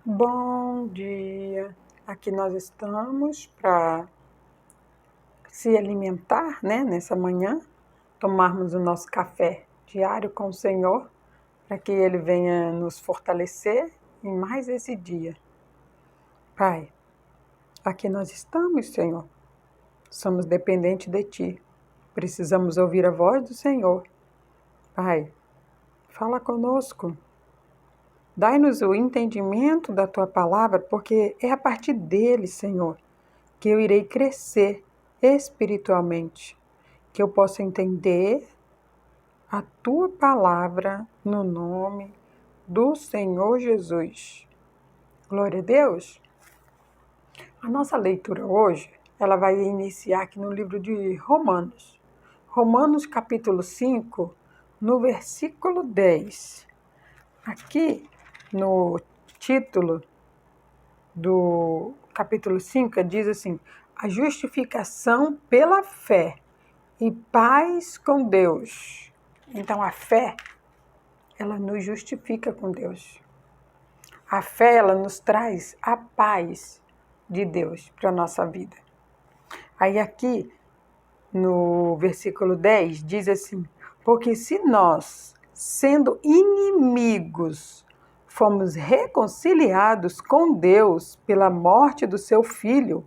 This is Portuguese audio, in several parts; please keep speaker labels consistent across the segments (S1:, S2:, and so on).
S1: Bom dia! Aqui nós estamos para se alimentar, né, nessa manhã, tomarmos o nosso café diário com o Senhor, para que Ele venha nos fortalecer em mais esse dia. Pai, aqui nós estamos, Senhor. Somos dependentes de Ti. Precisamos ouvir a voz do Senhor. Pai, fala conosco. Dai-nos o entendimento da Tua palavra, porque é a partir dele, Senhor, que eu irei crescer espiritualmente, que eu possa entender a Tua palavra no nome do Senhor Jesus. Glória a Deus! A nossa leitura hoje, ela vai iniciar aqui no livro de Romanos. Romanos capítulo 5, no versículo 10. Aqui no título do capítulo 5, diz assim: a justificação pela fé e paz com Deus. Então a fé, ela nos justifica com Deus. A fé, ela nos traz a paz de Deus para a nossa vida. Aí aqui no versículo 10 diz assim: porque se nós, sendo inimigos, fomos reconciliados com Deus pela morte do seu Filho,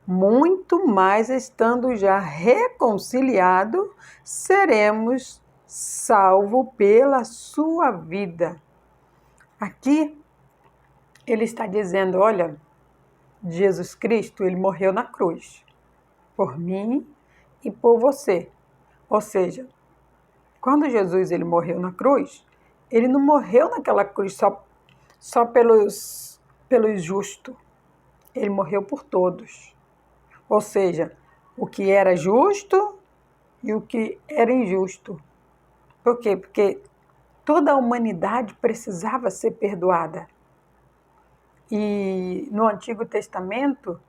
S1: muito mais estando já reconciliados, seremos salvos pela sua vida. Aqui ele está dizendo, olha, Jesus Cristo, ele morreu na cruz, por mim e por você. Ou seja, quando Jesus ele morreu na cruz, ele não morreu naquela cruz só pelos justos. Ele morreu por todos. Ou seja, o que era justo e o que era injusto. Por quê? Porque toda a humanidade precisava ser perdoada. E no Antigo Testamento,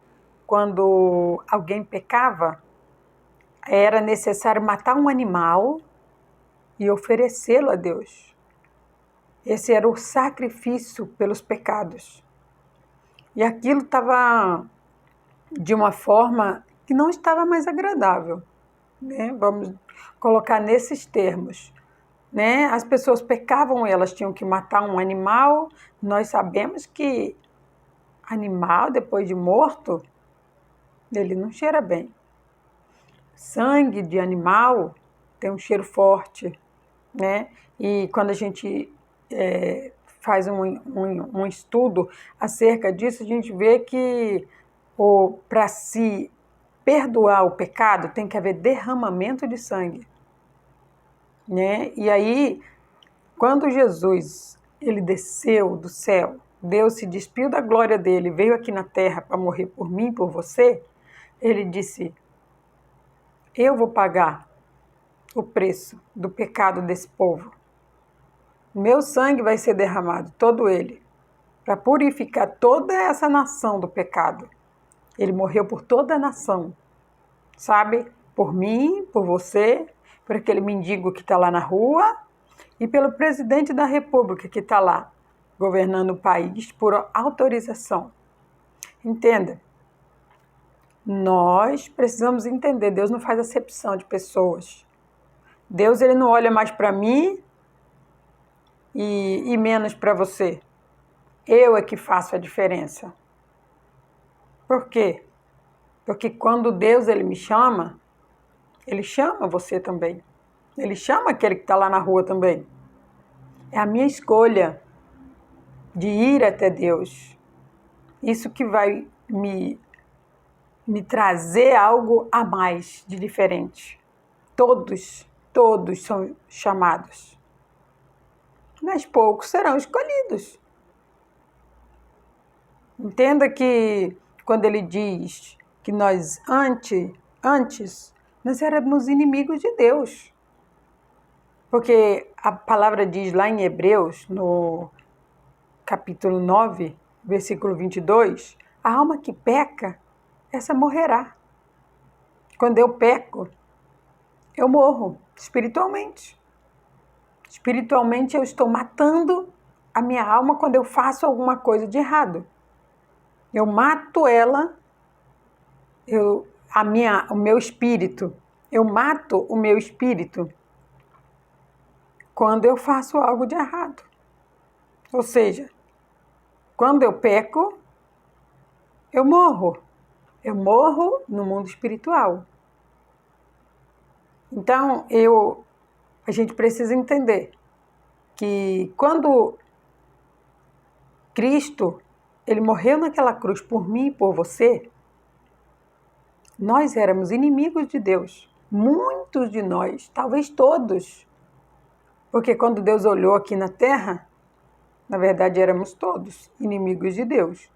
S1: quando alguém pecava, era necessário matar um animal e oferecê-lo a Deus. Esse era o sacrifício pelos pecados. E aquilo estava de uma forma que não estava mais agradável, né? Vamos colocar nesses termos, né? As pessoas pecavam, elas tinham que matar um animal. Nós sabemos que animal, depois de morto, ele não cheira bem. Sangue de animal tem um cheiro forte, né? E quando a gente faz um estudo acerca disso, a gente vê que para se perdoar o pecado tem que haver derramamento de sangue, né? E aí, quando Jesus ele desceu do céu, Deus se despiu da glória dele, veio aqui na terra para morrer por mim, por você, ele disse: eu vou pagar o preço do pecado desse povo. Meu sangue vai ser derramado, todo ele, para purificar toda essa nação do pecado. Ele morreu por toda a nação, sabe? Por mim, por você, por aquele mendigo que está lá na rua e pelo presidente da República que está lá, governando o país por autorização. Entenda, nós precisamos entender, Deus não faz acepção de pessoas. Deus ele não olha mais para mim e menos para você. Eu é que faço a diferença. Por quê? Porque quando Deus ele me chama, ele chama você também. Ele chama aquele que está lá na rua também. É a minha escolha de ir até Deus. Isso que vai me trazer algo a mais de diferente. Todos são chamados. Mas poucos serão escolhidos. Entenda que quando ele diz que nós antes nós éramos inimigos de Deus. Porque a palavra diz lá em Hebreus, no capítulo 9, versículo 22, a alma que peca, essa morrerá. Quando eu peco, eu morro espiritualmente. Espiritualmente eu estou matando a minha alma quando eu faço alguma coisa de errado. Eu mato ela, o meu espírito. Eu mato o meu espírito quando eu faço algo de errado. Ou seja, quando eu peco, eu morro. Eu morro no mundo espiritual. Então, a gente precisa entender que quando Cristo, ele morreu naquela cruz por mim e por você, nós éramos inimigos de Deus. Muitos de nós, talvez todos. Porque quando Deus olhou aqui na terra, na verdade éramos todos inimigos de Deus.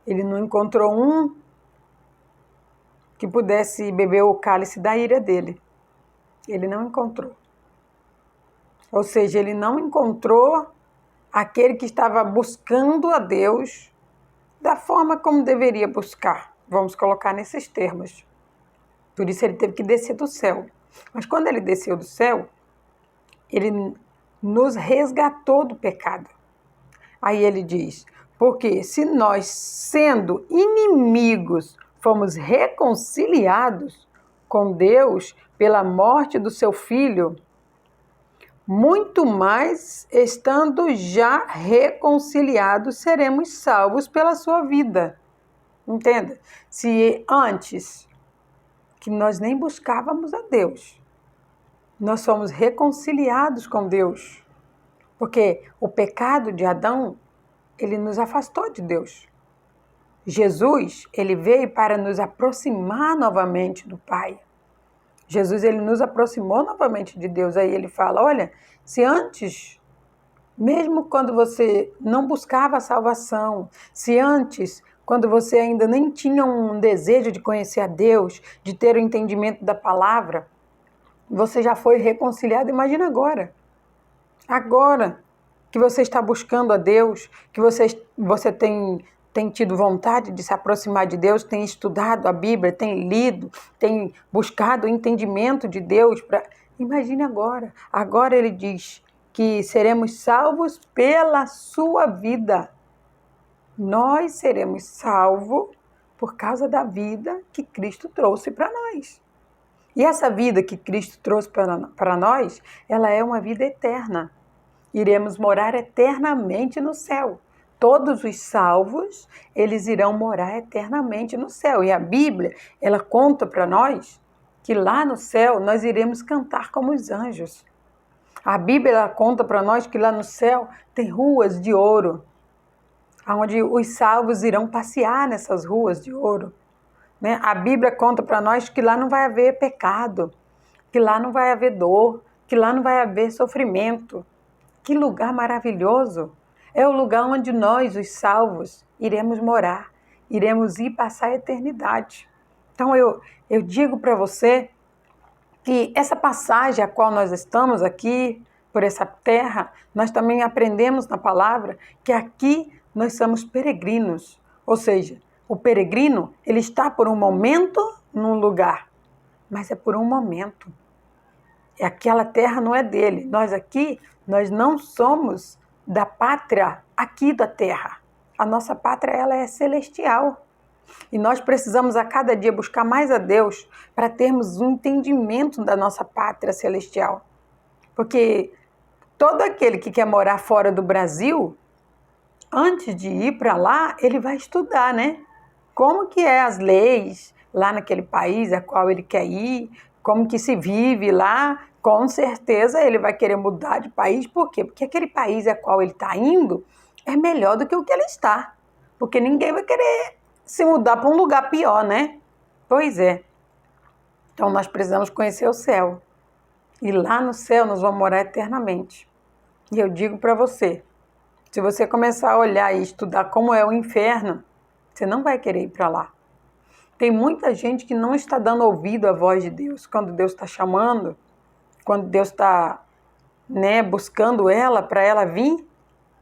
S1: Ele não encontrou um que pudesse beber o cálice da ira dele. Ele não encontrou. Ou seja, ele não encontrou aquele que estava buscando a Deus da forma como deveria buscar. Vamos colocar nesses termos. Por isso ele teve que descer do céu. Mas quando ele desceu do céu, ele nos resgatou do pecado. Aí ele diz, porque se nós, sendo inimigos, fomos reconciliados com Deus pela morte do seu Filho, muito mais, estando já reconciliados, seremos salvos pela sua vida. Entenda? Se antes que nós nem buscávamos a Deus, nós fomos reconciliados com Deus, porque o pecado de Adão, ele nos afastou de Deus. Jesus, ele veio para nos aproximar novamente do Pai. Jesus, ele nos aproximou novamente de Deus. Aí ele fala, olha, se antes, mesmo quando você não buscava a salvação, se antes, quando você ainda nem tinha um desejo de conhecer a Deus, de ter o entendimento da palavra, você já foi reconciliado, imagina agora. Agora que você está buscando a Deus, que você tem tido vontade de se aproximar de Deus, tem estudado a Bíblia, tem lido, tem buscado o entendimento de Deus. Imagine agora. Agora ele diz que seremos salvos pela sua vida. Nós seremos salvos por causa da vida que Cristo trouxe para nós. E essa vida que Cristo trouxe para nós, ela é uma vida eterna. Iremos morar eternamente no céu. Todos os salvos, eles irão morar eternamente no céu. E a Bíblia, ela conta para nós que lá no céu nós iremos cantar como os anjos. A Bíblia, ela conta para nós que lá no céu tem ruas de ouro, onde os salvos irão passear nessas ruas de ouro. Né? A Bíblia conta para nós que lá não vai haver pecado, que lá não vai haver dor, que lá não vai haver sofrimento. Que lugar maravilhoso! É o lugar onde nós, os salvos, iremos morar, iremos ir passar a eternidade. Então eu digo para você que essa passagem a qual nós estamos aqui, por essa terra, nós também aprendemos na palavra que aqui nós somos peregrinos. Ou seja, o peregrino, ele está por um momento num lugar, mas é por um momento. Aquela terra não é dele. Nós aqui, nós não somos da pátria aqui da terra. A nossa pátria, ela é celestial. E nós precisamos a cada dia buscar mais a Deus para termos um entendimento da nossa pátria celestial. Porque todo aquele que quer morar fora do Brasil, antes de ir para lá, ele vai estudar, né? Como que é as leis lá naquele país a qual ele quer ir, como que se vive lá. Com certeza ele vai querer mudar de país. Por quê? Porque aquele país a qual ele está indo é melhor do que o que ele está. Porque ninguém vai querer se mudar para um lugar pior, né? Pois é. Então nós precisamos conhecer o céu. E lá no céu nós vamos morar eternamente. E eu digo para você, se você começar a olhar e estudar como é o inferno, você não vai querer ir para lá. Tem muita gente que não está dando ouvido à voz de Deus. Quando Deus está chamando, quando Deus está, buscando ela, para ela vir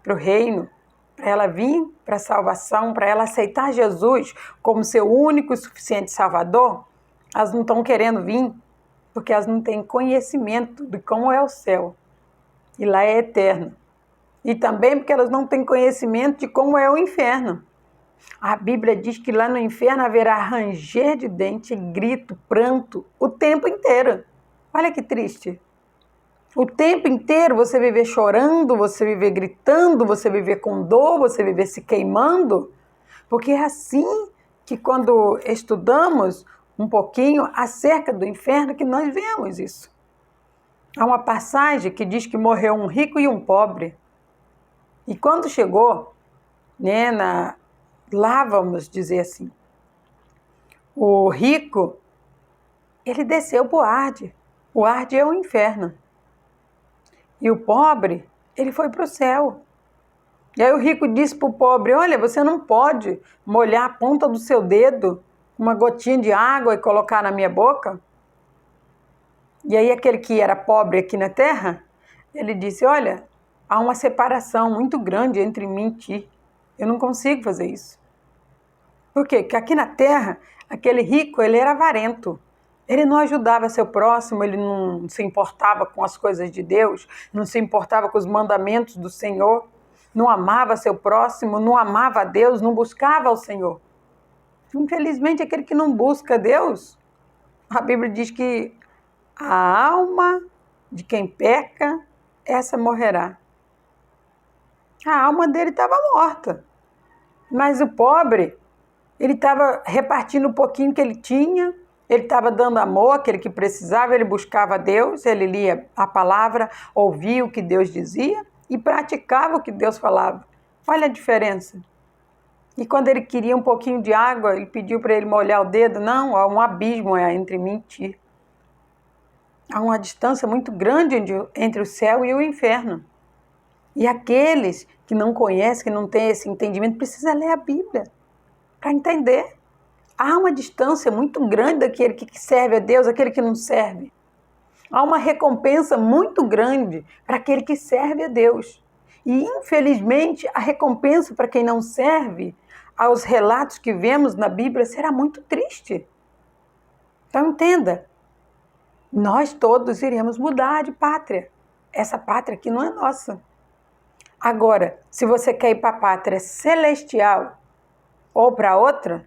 S1: para o reino, para ela vir para a salvação, para ela aceitar Jesus como seu único e suficiente Salvador, elas não estão querendo vir, porque elas não têm conhecimento de como é o céu. E lá é eterno. E também porque elas não têm conhecimento de como é o inferno. A Bíblia diz que lá no inferno haverá ranger de dente, grito, pranto, o tempo inteiro. Olha que triste. O tempo inteiro você viver chorando, você viver gritando, você viver com dor, você viver se queimando. Porque é assim que quando estudamos um pouquinho acerca do inferno que nós vemos isso. Há uma passagem que diz que morreu um rico e um pobre. E quando chegou, né, lá vamos dizer assim, o rico, ele desceu para o Hades. O Hades é o inferno. E o pobre, ele foi para o céu. E aí o rico disse para o pobre, olha, você não pode molhar a ponta do seu dedo, uma gotinha de água e colocar na minha boca. E aí aquele que era pobre aqui na terra, ele disse, olha, há uma separação muito grande entre mim e ti. Eu não consigo fazer isso. Por quê? Porque aqui na terra, aquele rico, ele era avarento. Ele não ajudava seu próximo, ele não se importava com as coisas de Deus, não se importava com os mandamentos do Senhor, não amava seu próximo, não amava a Deus, não buscava o Senhor. Infelizmente, aquele que não busca Deus, a Bíblia diz que a alma de quem peca, essa morrerá. A alma dele estava morta. Mas o pobre, ele estava repartindo um pouquinho que ele tinha, ele estava dando amor àquele que precisava, ele buscava Deus, ele lia a palavra, ouvia o que Deus dizia e praticava o que Deus falava. Olha a diferença. E quando ele queria um pouquinho de água, ele pediu para ele molhar o dedo. Não, há um abismo entre mim e ti. Há uma distância muito grande entre o céu e o inferno. E aqueles que não conhecem, que não têm esse entendimento, precisam ler a Bíblia para entender. Há uma distância muito grande daquele que serve a Deus, aquele que não serve. Há uma recompensa muito grande para aquele que serve a Deus. E, infelizmente, a recompensa para quem não serve, aos relatos que vemos na Bíblia, será muito triste. Então, entenda, nós todos iremos mudar de pátria. Essa pátria aqui não é nossa. Agora, se você quer ir para a pátria celestial ou para outra,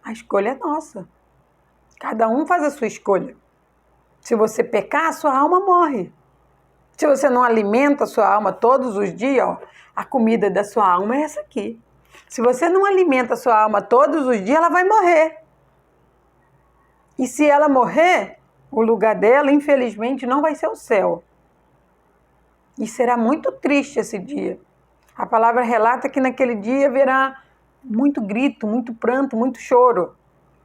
S1: a escolha é nossa. Cada um faz a sua escolha. Se você pecar, a sua alma morre. Se você não alimenta a sua alma todos os dias, ó, a comida da sua alma é essa aqui. Se você não alimenta a sua alma todos os dias, ela vai morrer. E se ela morrer, o lugar dela, infelizmente, não vai ser o céu. E será muito triste esse dia. A palavra relata que naquele dia haverá muito grito, muito pranto, muito choro.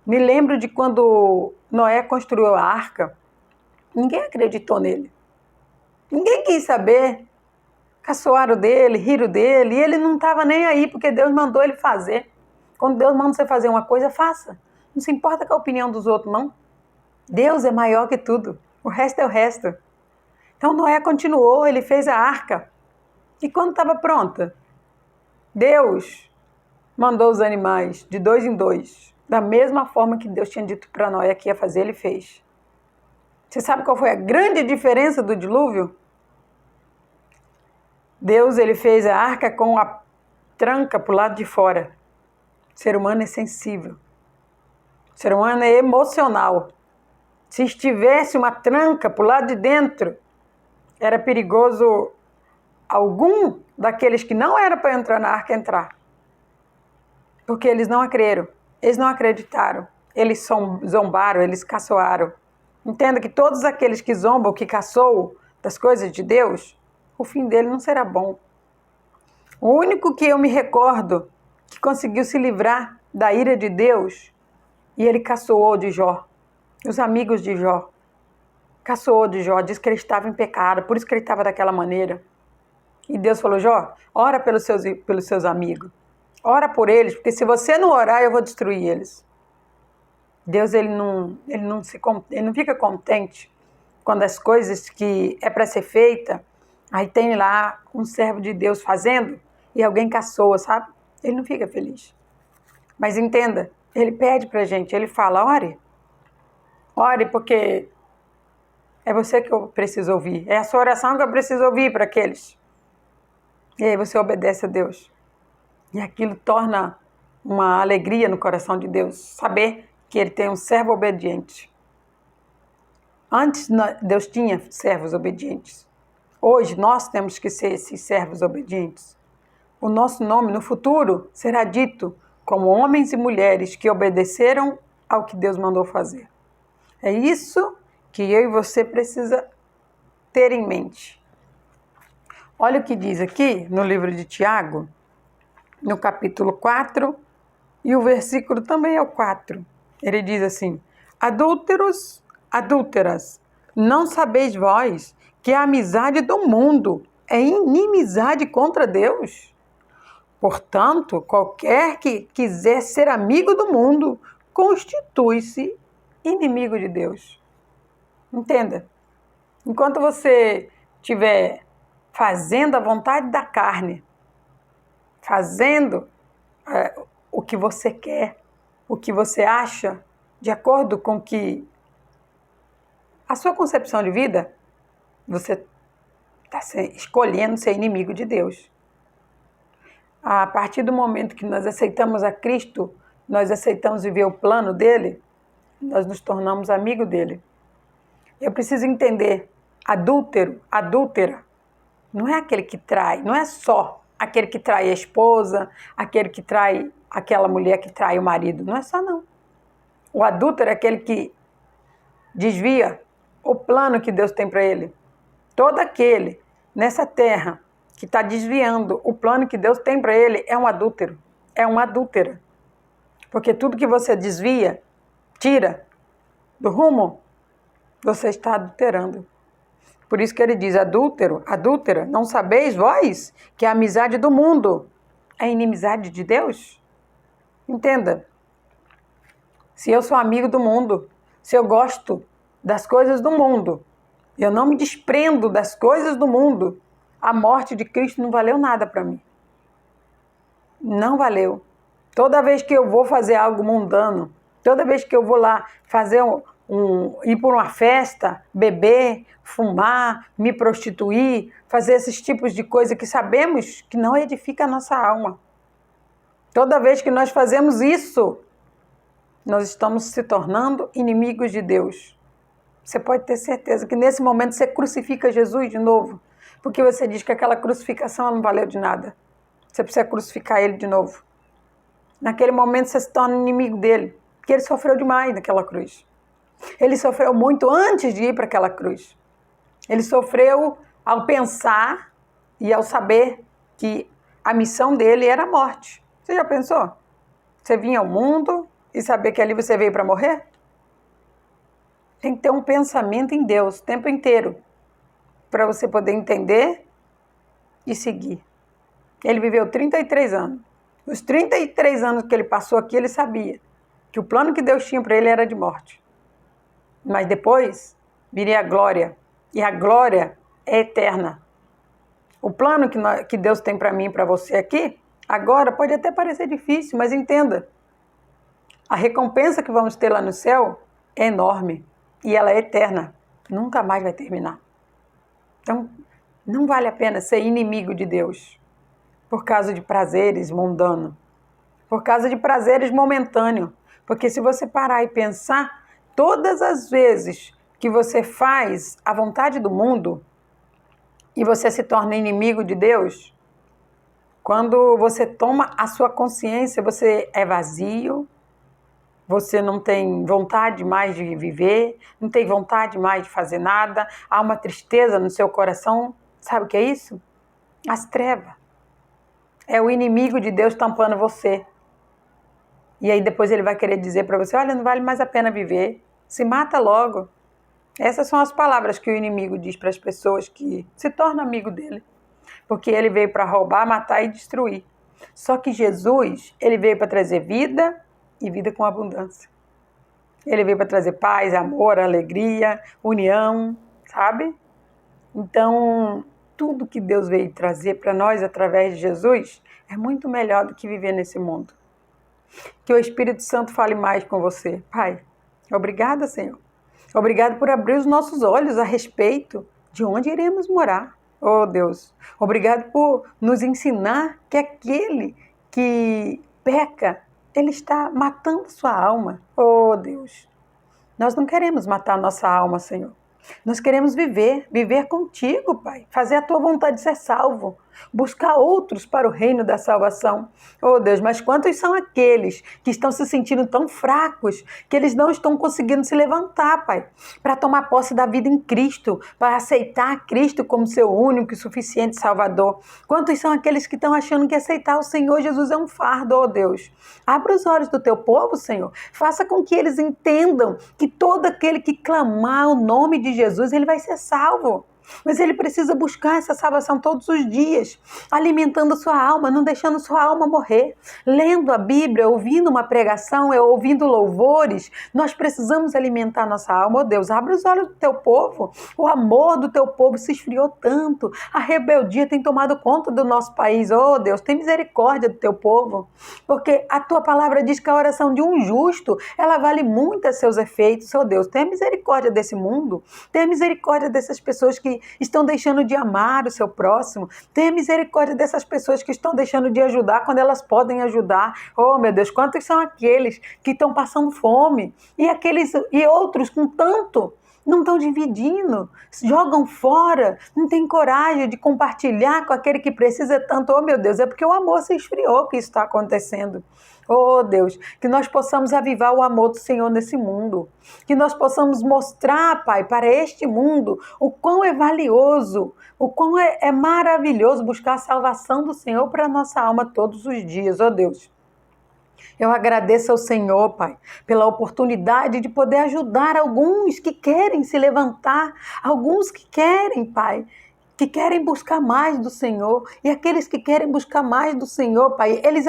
S1: Me lembro de quando Noé construiu a arca. Ninguém acreditou nele. Ninguém quis saber. Caçoaram dele, riram dele. E ele não estava nem aí, porque Deus mandou ele fazer. Quando Deus manda você fazer uma coisa, faça. Não se importa com a opinião dos outros, não. Deus é maior que tudo. O resto é o resto. Então Noé continuou, ele fez a arca. E quando estava pronta, Deus mandou os animais de 2 em 2. Da mesma forma que Deus tinha dito para Noé que ia fazer, ele fez. Você sabe qual foi a grande diferença do dilúvio? Deus, ele fez a arca com a tranca para o lado de fora. O ser humano é sensível. O ser humano é emocional. Se estivesse uma tranca para o lado de dentro, era perigoso algum daqueles que não era para entrar na arca entrar. Porque eles não creram, eles não acreditaram, eles zombaram, eles caçoaram. Entenda que todos aqueles que zombam, que caçoam das coisas de Deus, o fim dele não será bom. O único que eu me recordo que conseguiu se livrar da ira de Deus, e ele caçoou de Jó, os amigos de Jó, caçoou de Jó, disse que ele estava em pecado, por isso que ele estava daquela maneira. E Deus falou, Jó, ora pelos seus amigos, ora por eles, porque se você não orar, eu vou destruir eles. Deus, ele não fica contente quando as coisas que é para ser feita, aí tem lá um servo de Deus fazendo e alguém caçoa, sabe? Ele não fica feliz. Mas entenda, ele pede pra gente, ele fala, ore porque é você que eu preciso ouvir, é a sua oração que eu preciso ouvir para aqueles. E aí você obedece a Deus. E aquilo torna uma alegria no coração de Deus, saber que Ele tem um servo obediente. Antes Deus tinha servos obedientes. Hoje nós temos que ser esses servos obedientes. O nosso nome no futuro será dito como homens e mulheres que obedeceram ao que Deus mandou fazer. É isso que eu e você precisa ter em mente. Olha o que diz aqui no livro de Tiago, no capítulo 4, e o versículo também é o 4. Ele diz assim: adúlteros, adúlteras, não sabeis vós que a amizade do mundo é inimizade contra Deus? Portanto, qualquer que quiser ser amigo do mundo, constitui-se inimigo de Deus. Entenda, enquanto você estiver fazendo a vontade da carne, fazendo o que você quer, o que você acha, de acordo com que a sua concepção de vida, você está escolhendo ser inimigo de Deus. A partir do momento que nós aceitamos a Cristo, nós aceitamos viver o plano dele, nós nos tornamos amigo dele. Eu preciso entender, adúltero, adúltera, não é aquele que trai, não é só aquele que trai a esposa, aquele que trai aquela mulher que trai o marido, não é só não. O adúltero é aquele que desvia o plano que Deus tem para ele. Todo aquele nessa terra que está desviando o plano que Deus tem para ele é um adúltero, é uma adúltera. Porque tudo que você desvia, tira do rumo, você está adulterando. Por isso que ele diz, adúltero, adúltera, não sabeis vós que a amizade do mundo é inimizade de Deus? Entenda, se eu sou amigo do mundo, se eu gosto das coisas do mundo, eu não me desprendo das coisas do mundo, a morte de Cristo não valeu nada para mim. Não valeu. Toda vez que eu vou fazer algo mundano, toda vez que eu vou lá fazer ir por uma festa, beber, fumar, me prostituir, fazer esses tipos de coisa que sabemos que não edifica a nossa alma. Toda vez que nós fazemos isso, nós estamos se tornando inimigos de Deus. Você pode ter certeza que nesse momento você crucifica Jesus de novo, porque você diz que aquela crucificação não valeu de nada. Você precisa crucificar ele de novo. Naquele momento você se torna inimigo dele, porque ele sofreu demais naquela cruz. Ele sofreu muito antes de ir para aquela cruz. Ele sofreu ao pensar e ao saber que a missão dele era a morte. Você já pensou? Você vinha ao mundo e saber que ali você veio para morrer? Tem que ter um pensamento em Deus o tempo inteiro para você poder entender e seguir. Ele viveu 33 anos. Os 33 anos que ele passou aqui, ele sabia que o plano que Deus tinha para ele era de morte. Mas depois viria a glória. E a glória é eterna. O plano que Deus tem para mim e para você aqui, agora pode até parecer difícil, mas entenda. A recompensa que vamos ter lá no céu é enorme. E ela é eterna. Nunca mais vai terminar. Então, não vale a pena ser inimigo de Deus por causa de prazeres mundanos, por causa de prazeres momentâneos. Porque se você parar e pensar, todas as vezes que você faz a vontade do mundo e você se torna inimigo de Deus, quando você toma a sua consciência, você é vazio, você não tem vontade mais de viver, não tem vontade mais de fazer nada, há uma tristeza no seu coração. Sabe o que é isso? As trevas. É o inimigo de Deus tampando você. E aí depois ele vai querer dizer para você, olha, não vale mais a pena viver, se mata logo. Essas são as palavras que o inimigo diz para as pessoas que se tornam amigo dele. Porque ele veio para roubar, matar e destruir. Só que Jesus, ele veio para trazer vida e vida com abundância. Ele veio para trazer paz, amor, alegria, união, sabe? Então, tudo que Deus veio trazer para nós através de Jesus é muito melhor do que viver nesse mundo. Que o Espírito Santo fale mais com você. Pai, obrigada, Senhor. Obrigado por abrir os nossos olhos a respeito de onde iremos morar. Oh Deus, obrigado por nos ensinar que aquele que peca, ele está matando sua alma. Oh Deus, nós não queremos matar a nossa alma, Senhor. Nós queremos viver contigo, Pai. Fazer a tua vontade de ser salvo. Buscar outros para o reino da salvação. Oh Deus, mas quantos são aqueles que estão se sentindo tão fracos que eles não estão conseguindo se levantar, Pai, para tomar posse da vida em Cristo, para aceitar Cristo como seu único e suficiente Salvador. Quantos são aqueles que estão achando que aceitar o Senhor Jesus é um fardo, oh Deus. Abra os olhos do teu povo, Senhor. Faça com que eles entendam que todo aquele que clamar o nome de Jesus, ele vai ser salvo. Mas ele precisa buscar essa salvação todos os dias, alimentando sua alma, não deixando sua alma morrer. Lendo a Bíblia, ouvindo uma pregação, ouvindo louvores, nós precisamos alimentar nossa alma. Oh Deus, abre os olhos do teu povo. O amor do teu povo se esfriou tanto. A rebeldia tem tomado conta do nosso país. Oh Deus, tem misericórdia do teu povo. Porque a tua palavra diz que a oração de um justo, ela vale muito a seus efeitos. Oh Deus, tenha misericórdia desse mundo. Tenha misericórdia dessas pessoas que estão deixando de amar o seu próximo. Tenha misericórdia dessas pessoas que estão deixando de ajudar quando elas podem ajudar. Oh, meu Deus, quantos são aqueles que estão passando fome? E outros com tanto não estão dividindo, jogam fora, não tem coragem de compartilhar com aquele que precisa tanto. Oh, meu Deus, é porque o amor se esfriou que isso está acontecendo. Oh, Deus, que nós possamos avivar o amor do Senhor nesse mundo. Que nós possamos mostrar, Pai, para este mundo o quão é valioso, o quão é maravilhoso buscar a salvação do Senhor para a nossa alma todos os dias. Oh, Deus. Eu agradeço ao Senhor, Pai, pela oportunidade de poder ajudar alguns que querem se levantar, alguns que querem, Pai, que querem buscar mais do Senhor. E aqueles que querem buscar mais do Senhor, Pai, eles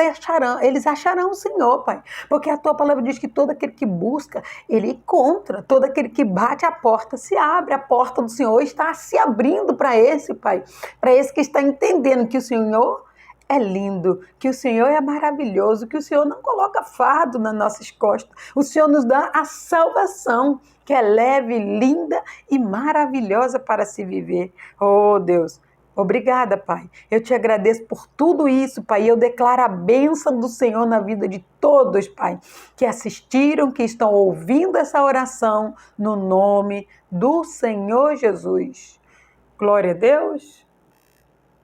S1: acharão o Senhor, Pai. Porque a tua palavra diz que todo aquele que busca, ele encontra. Todo aquele que bate, a porta se abre. A porta do Senhor está se abrindo para esse, Pai. Para esse que está entendendo que o Senhor é lindo, que o Senhor é maravilhoso, que o Senhor não coloca fardo nas nossas costas. O Senhor nos dá a salvação, que é leve, linda e maravilhosa para se viver. Oh, Deus, obrigada, Pai. Eu te agradeço por tudo isso, Pai. Eu declaro a bênção do Senhor na vida de todos, Pai, que assistiram, que estão ouvindo essa oração, no nome do Senhor Jesus. Glória a Deus.